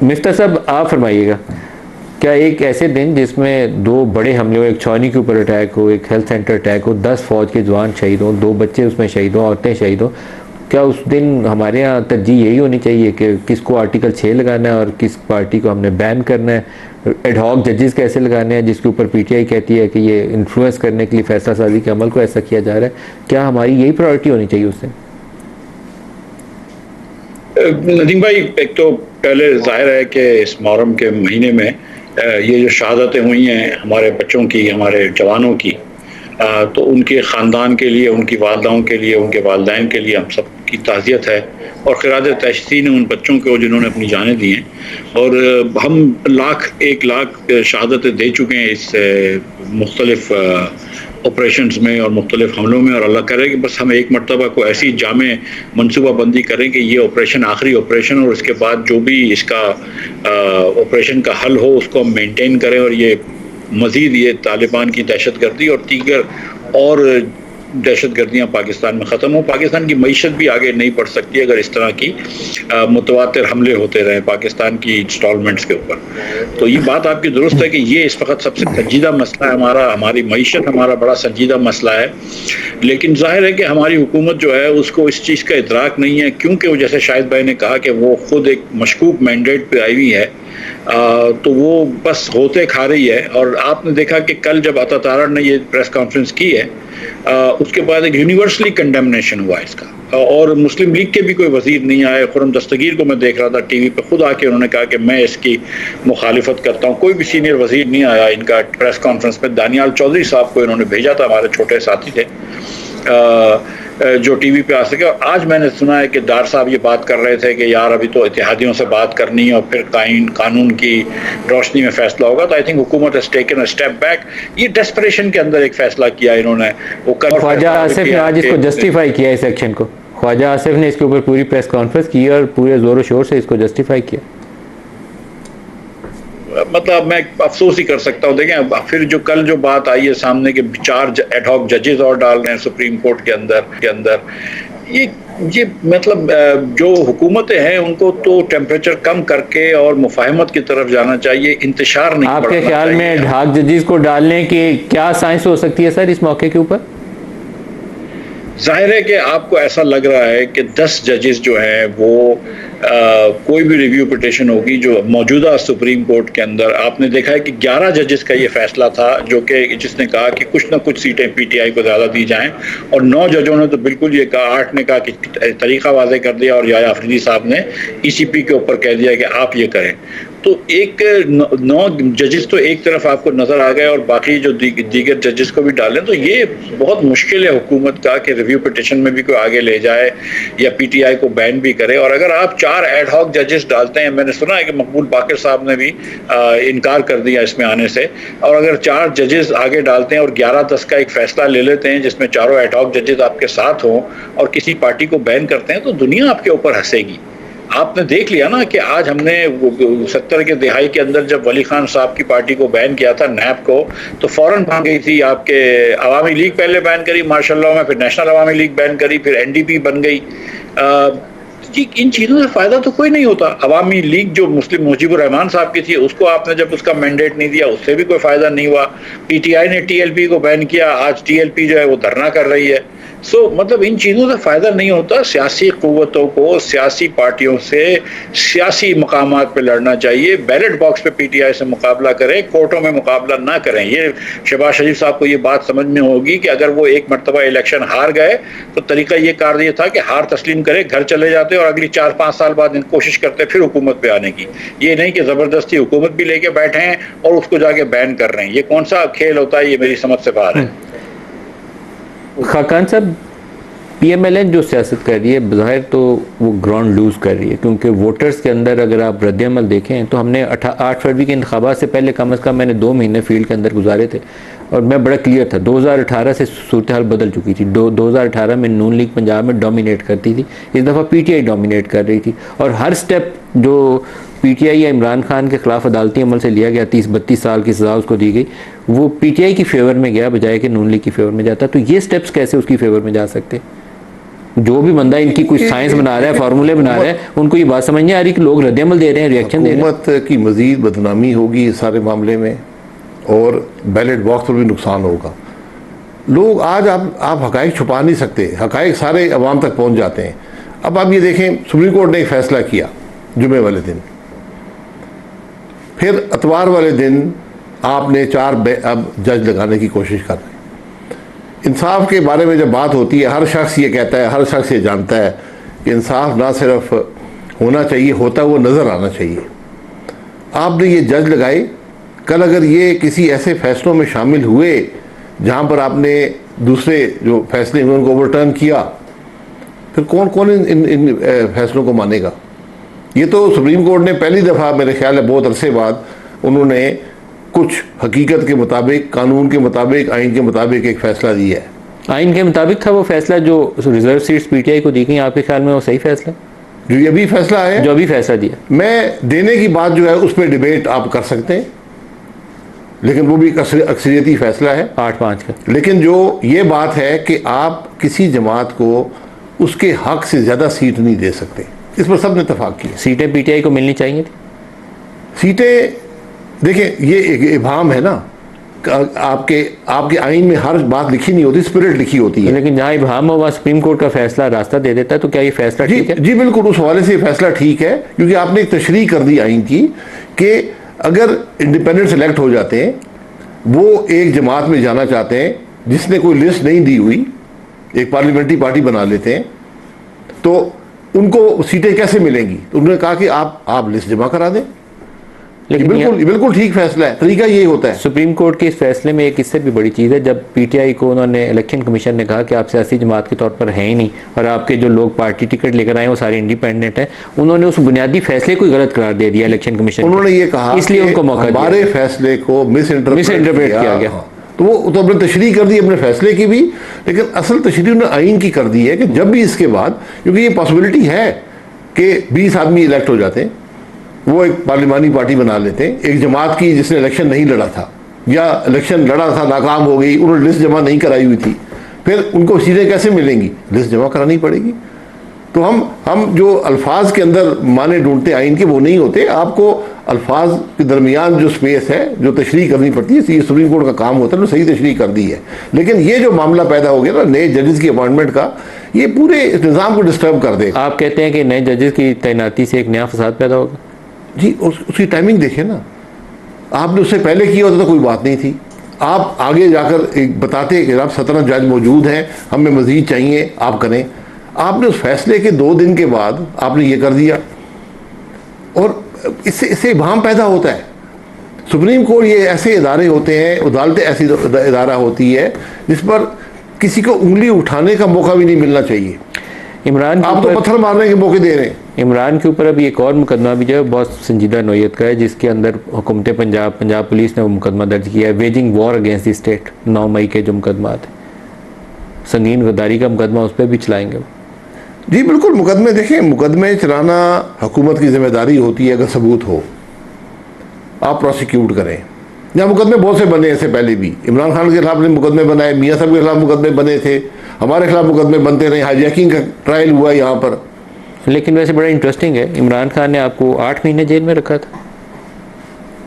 मिफ्ता साहब आप फरमाइएगा, क्या एक ऐसे दिन जिसमें दो बड़े हमले हो, एक छावनी के ऊपर अटैक हो, एक हेल्थ सेंटर अटैक हो, 10 फौज के जवान शहीद हों, 2 बच्चे उसमें शहीद हों, औरतें शहीद हों, क्या उस दिन हमारे यहाँ तरजीह यही होनी चाहिए कि किसको आर्टिकल 6 लगाना है और किस पार्टी को हमने बैन करना है? एडहॉक जजेस कैसे लगाने हैं जिसके ऊपर पीटीआई कहती है कि ये इन्फ्लुएंस करने के लिए फैसला साजी के अमल को ऐसा किया जा रहा है? क्या हमारी यही प्रायोरिटी होनी चाहिए उस दिन? नदीम भाई, एक तो पहले जाहिर है कि इस मुहर्रम के महीने में ये जो शहादतें हुई हैं हमारे बच्चों की, हमारे जवानों की, तो उनके ख़ानदान के लिए, उनकी वालदाओं के लिए, उनके वालदैन के लिए हम सब की ताज़ियत है और ख़िरात तहसीन है उन बच्चों को जिन्होंने अपनी जानें दी हैं। और हम 1 लाख शहादतें दे चुके हैं इस मुख्तलिफ़ ऑपरेशंस में और मुख्तलिफ़ हमलों में, और अल्लाह करे कि बस हम एक मरतबा को ऐसी जामे मनसूबाबंदी करें कि ये ऑपरेशन आखिरी ऑपरेशन, और उसके बाद जो भी इसका ऑपरेशन का हल हो उसको हम मेंटेन करें और ये मज़ीद ये तालिबान की दहशतगर्दी और दीगर और दहशतगर्दियाँ पाकिस्तान में ख़त्म हो। पाकिस्तान की मईशत भी आगे नहीं बढ़ सकती अगर इस तरह की मुतवातिर हमले होते रहे पाकिस्तान की इंस्टॉलमेंट्स के ऊपर। तो ये बात आपकी दुरुस्त है कि ये इस वक्त सबसे संजीदा मसला है हमारा, हमारी मईशत हमारा बड़ा संजीदा मसला है। लेकिन जाहिर है कि हमारी हुकूमत जो है उसको इस चीज़ का इदराक नहीं है, क्योंकि वो जैसे शाहिद भाई ने कहा कि वो ख़ुद एक मशकूक मैंडेट पर आई हुई है, तो वो बस होते खा रही है। और आपने देखा कि कल जब अता तारड़ ने ये प्रेस कॉन्फ्रेंस की है, उसके बाद एक यूनिवर्सली कंडेमनेशन हुआ इसका, और मुस्लिम लीग के भी कोई वज़ीर नहीं आए। खुरम दस्तगीर को मैं देख रहा था टीवी पे, खुद आके उन्होंने कहा कि मैं इसकी मुखालिफत करता हूँ। कोई भी सीनियर वज़ीर नहीं आया इनका प्रेस कॉन्फ्रेंस में। दानियाल चौधरी साहब को इन्होंने भेजा था, हमारे छोटे साथी थे जो टीवी पे आ सके। और आज मैंने सुना है कि डार साहब ये बात कर रहे थे कि यार अभी तो इत्तेहादियों से बात करनी है और फिर कानून की रोशनी में फैसला होगा। तो आई थिंक हुकूमत has taken a step back. ये डेस्परेशन के अंदर एक फैसला किया इन्होंने। वो ख्वाजा आसिफ ने आज इसको जस्टिफाई किया, इस एक्शन को ख्वाजा आसिफ ने इसके ऊपर पूरी प्रेस कॉन्फ्रेंस की और पूरे जोरों शोर से इसको जस्टिफाई किया। मतलब मैं अफसोस ही कर सकता हूँ। देखें फिर जो कल जो बात आई है सामने के 4 एडहॉक जजेस और डाल रहे हैं सुप्रीम कोर्ट के अंदर ये मतलब जो हुकूमतें हैं उनको तो टेम्परेचर कम करके और मुफाहमत की तरफ जाना चाहिए, इंतशार नहीं। आपके ख्याल में ढाक जजेस को डालने की क्या साइंस हो सकती है सर इस मौके के ऊपर? जाहिर है कि आपको ऐसा लग रहा है कि 10 जजेस जो हैं वो कोई भी रिव्यू पिटिशन होगी जो मौजूदा सुप्रीम कोर्ट के अंदर, आपने देखा है कि 11 जजेस का ये फैसला था जो कि जिसने कहा कि कुछ ना कुछ सीटें पीटीआई को ज़्यादा दी जाएं, और 9 जजों ने तो बिल्कुल ये कहा, 8 ने कहा कि तरीका वाज़े कर दिया और याया अफरीदी साहब ने ईसीपी के ऊपर कह दिया कि आप ये करें। तो 9 जजेस तो एक तरफ आपको नज़र आ गए और बाकी जो दीगर जजेस को भी डालें, तो ये बहुत मुश्किल है हुकूमत का कि रिव्यू पिटिशन में भी कोई आगे ले जाए या पीटीआई को बैन भी करे। और अगर आप 4 एडहॉक जजेस डालते हैं, मैंने सुना है कि मकबूल बाकर साहब ने भी इनकार कर दिया इसमें आने से, और अगर 4 जजेस आगे डालते हैं और 11-10 का एक फैसला ले लेते हैं जिसमें चारों एडहॉक जजेस आपके साथ हों और किसी पार्टी को बैन करते हैं, तो दुनिया आपके ऊपर हंसेगी। आपने देख लिया ना कि आज हमने 70 के दिहाई के अंदर जब वली खान साहब की पार्टी को बैन किया था, नैब को, तो फौरन भाग गई थी आपके अवामी लीग, पहले बैन करी मार्शल में, फिर नेशनल अवामी लीग बैन करी, फिर एनडीपी बन गई। इन चीज़ों से फ़ायदा तो कोई नहीं होता। अवामी लीग जो मुस्लिम मुजीबुर रहमान साहब की थी, उसको आपने जब उसका मैंडेट नहीं दिया, उससे भी कोई फ़ायदा नहीं हुआ। पीटीआई ने टीएलपी को बैन किया, आज टीएलपी जो है वो धरना कर रही है। मतलब इन चीज़ों से फ़ायदा नहीं होता। सियासी क़ुव्वतों को सियासी पार्टियों से सियासी मकामात पे लड़ना चाहिए। बैलेट बॉक्स पे पीटीआई से मुकाबला करें, कोर्टों में मुकाबला ना करें। ये शहबाज शरीफ साहब को ये बात समझ में होगी कि अगर वो एक मरतबा इलेक्शन हार गए तो तरीका ये कार ये था कि हार तस्लीम करे, घर चले जाते और अगली 4-5 साल बाद कोशिश करते फिर हुकूमत पे आने की। ये नहीं कि ज़बरदस्ती हुकूमत भी लेके बैठे हैं और उसको जाके बैन कर रहे हैं। ये कौन सा खेल होता है, ये मेरी समझ से बाहर है। खाकान साहब, पीएमएलएन जो सियासत कर रही है बज़ाहिर तो वो ग्राउंड लूज़ कर रही है, क्योंकि वोटर्स के अंदर अगर आप रद्द-ए-अमल देखें तो हमने 8 फरवरी के इंतखाबात से पहले कम अज़ कम मैंने 2 महीने फील्ड के अंदर गुजारे थे और मैं बड़ा क्लियर था। 2018 से सूरत हाल बदल चुकी थी। 2018 में नून लीग पंजाब में डोमिनेट करती थी, इस दफ़ा पीटीआई डोमिनेट कर रही थी, और हर स्टेप जो पीटीआई या इमरान खान के खिलाफ अदालती अमल से लिया गया, 30-32 साल की सज़ा उसको दी गई, वो पीटीआई की फेवर में गया बजाय कि नून लीग की फेवर में जाता। तो ये स्टेप्स कैसे उसकी फेवर में जा सकते? जो भी बंदा इनकी कुछ साइंस बना रहा है, फार्मूले बना रहा है, उनको ये बात समझ नहीं आ रही कि लोग रद्द-ए-अमल दे रहे हैं, रिएक्शन दे रहे हैं। हुकूमत की मजीद बदनामी होगी इस सारे मामले में और बैलेट बॉक्स पर भी नुकसान होगा। लोग आज आप हकाइक छुपा नहीं सकते, हकाइक सारे अवाम तक पहुंच जाते हैं। अब आप ये देखें, सुप्रीम कोर्ट ने एक फैसला किया जुमे वाले दिन, फिर अतवार वाले दिन आपने 4 अब जज लगाने की कोशिश कर रहे हैं। इंसाफ के बारे में जब बात होती है, हर शख्स ये कहता है, हर शख्स ये जानता है कि इंसाफ ना सिर्फ होना चाहिए, होता वो नज़र आना चाहिए। आपने ये जज लगाए, कल अगर ये किसी ऐसे फैसलों में शामिल हुए जहाँ पर आपने दूसरे जो फैसले हुए उनको ओवरटर्न किया, फिर कौन कौन इन फैसलों को मानेगा? ये तो सुप्रीम कोर्ट ने पहली दफ़ा मेरे ख्याल है बहुत अरसे बाद उन्होंने कुछ हकीकत के मुताबिक, कानून के मुताबिक, आइन के मुताबिक एक फ़ैसला दिया है। आइन के मुताबिक था वो फैसला जो रिजर्व सीट्स पीटीआई को दी गई, आपके ख्याल में वो सही फैसला जो ये भी फैसला है, जो अभी फैसला दिया? मैं देने की बात जो है उस पर डिबेट आप कर सकते हैं, लेकिन वो भी अक्सरियती फैसला है 8-5 का। लेकिन जो ये बात है कि आप किसी जमात को उसके हक से ज़्यादा सीट नहीं दे सकते, इस पर सब ने इत्तेफाक किया। सीटें पीटीआई को मिलनी चाहिए थी। सीटें देखें, ये एक इबाम है ना, आपके आइन में हर बात लिखी नहीं होती, स्पिरिट लिखी होती है। लेकिन जहाँ इबाम हो वहाँ सुप्रीम कोर्ट का फैसला रास्ता दे देता है, तो क्या ये फैसला ठीक है? जी बिल्कुल, उस हवाले से ये फैसला ठीक है, क्योंकि आपने एक तशरीह कर दी आइन की कि अगर इंडिपेंडेंट सेलेक्ट हो जाते हैं, वो एक जमात में जाना चाहते हैं जिसने कोई लिस्ट नहीं दी हुई, एक पार्लियामेंट्री पार्टी बना लेते हैं, तो उनको सीटें कैसे मिलेंगी? तो उन्होंने कहा कि आप लिस्ट जमा करा दें। लेकिन बिल्कुल ठीक फैसला है, तरीका यही होता है। सुप्रीम कोर्ट के इस फैसले में एक इससे भी बड़ी चीज़ है, जब पीटीआई को उन्होंने इलेक्शन कमीशन ने कहा कि आप सियासी जमात के तौर पर हैं ही नहीं और आपके जो लोग पार्टी टिकट लेकर आए वो सारे इंडिपेंडेंट हैं, उन्होंने उस बुनियादी फैसले को गलत करार दे दिया इलेक्शन कमीशन। उन्होंने ये कहा इसलिए उनको मौका दिया, हमारे फैसले को मिस इंटरप्रेट किया गया। तो वो तो अपने तशरीह कर दी अपने फैसले की भी, लेकिन असल तशरीह उन्होंने आइन की कर दी है कि जब भी इसके बाद, क्योंकि ये पॉसिबिलिटी है कि 20 आदमी इलेक्ट हो जाते हैं, वो एक पार्लिमानी पार्टी बना लेते हैं, एक जमात की जिसने इलेक्शन नहीं लड़ा था या इलेक्शन लड़ा था नाकाम हो गई, उन्होंने लिस्ट जमा नहीं कराई हुई थी, फिर उनको सीटें कैसे मिलेंगी? लिस्ट जमा करानी पड़ेगी। तो हम जो अल्फाज के अंदर माने ढूंढते आइन के, वो नहीं होते। आपको अल्फाज के दरमियान जो स्पेस है, जो तशरीह करनी पड़ती है, ये सुप्रीम कोर्ट का काम होता है, तो सही तशरीह कर दी है। लेकिन ये जो मामला पैदा हो गया ना नए जजेस की अपॉइंटमेंट का, ये पूरे निज़ाम को डिस्टर्ब कर देगा। आप कहते हैं कि नए जजेस की तैनाती से एक नया फसाद पैदा होगा? जी, उसकी टाइमिंग देखें ना, आपने उससे पहले किया होता तो कोई बात नहीं थी। आप आगे जाकर एक बताते कि आप 17 जज मौजूद हैं, हमें मज़ीद चाहिए, आप करें। आपने उस फैसले के 2 दिन के बाद आपने ये कर दिया, और इससे इबाम पैदा होता है। सुप्रीम कोर्ट ये ऐसे इदारे होते हैं, अदालतें ऐसी इदारा होती है जिस पर किसी को उंगली उठाने का मौका भी नहीं मिलना चाहिए। इमरान, आप तो पत्थर मारने के मौके दे रहे हैं। इमरान के ऊपर अभी एक और मुकदमा भी जो है बहुत संजीदा नौयत का है, जिसके अंदर हुकूमत पंजाब पुलिस ने वो मुकदमा दर्ज किया है, waging war against the state. 9 मई के जो मुकदमा थे, संगीन गद्दारी का मुकदमा, उस पर भी चलाएंगे। जी बिल्कुल, मुकदमे देखें, मुकदमे चलाना हुकूमत की जिम्मेदारी होती है। अगर सबूत हो आप प्रोसिक्यूट करें। यहाँ मुकदमे बहुत से बने, ऐसे पहले भी इमरान खान के खिलाफ ने मुकदमे बनाए, मियाँ साहब के खिलाफ मुकदमे बने थे, हमारे खिलाफ मुकदमे बनते रहे, हाईजैकिंग का ट्रायल हुआ यहाँ पर। लेकिन वैसे बड़ा इंटरेस्टिंग है, इमरान खान ने आपको 8 महीने जेल में रखा था।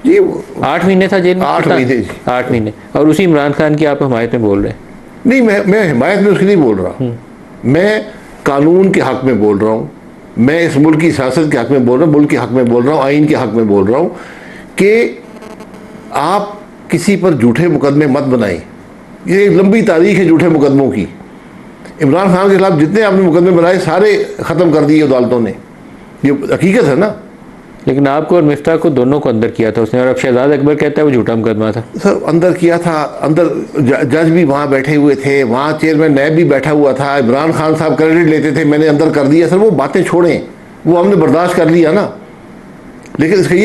जी 8 महीने था जेल में? 8 महीने। 8 महीने। और उसी इमरान खान की आप हमायत में बोल रहे हैं? नहीं, मैं हिमायत में उसकी नहीं बोल रहा, मैं कानून के हक में बोल रहा हूँ, मैं इस मुल्क की सियासत के हक में बोल रहा हूँ, मुल्क के हक में बोल रहा हूँ, आइन के हक में बोल रहा हूँ कि आप किसी पर झूठे मुकदमे मत बनाएं। ये लंबी तारीख है झूठे मुकदमों की। इमरान खान के खिलाफ जितने आपने मुकदमे बनाए सारे ख़त्म कर दिए अदालतों ने, ये हकीकत है ना। लेकिन आपको और मिफ्ता को दोनों को अंदर किया था उसने, और अब शहजाद अकबर कहता है वो झूठा मुकदमा था। सर अंदर किया था, अंदर जज भी वहाँ बैठे हुए थे, वहाँ चेयरमैन नैब भी बैठा हुआ था, इमरान खान साहब क्रेडिट लेते थे मैंने अंदर कर दिया। सर वो बातें छोड़ें, वो हमने बर्दाश्त कर लिया ना। लेकिन इसका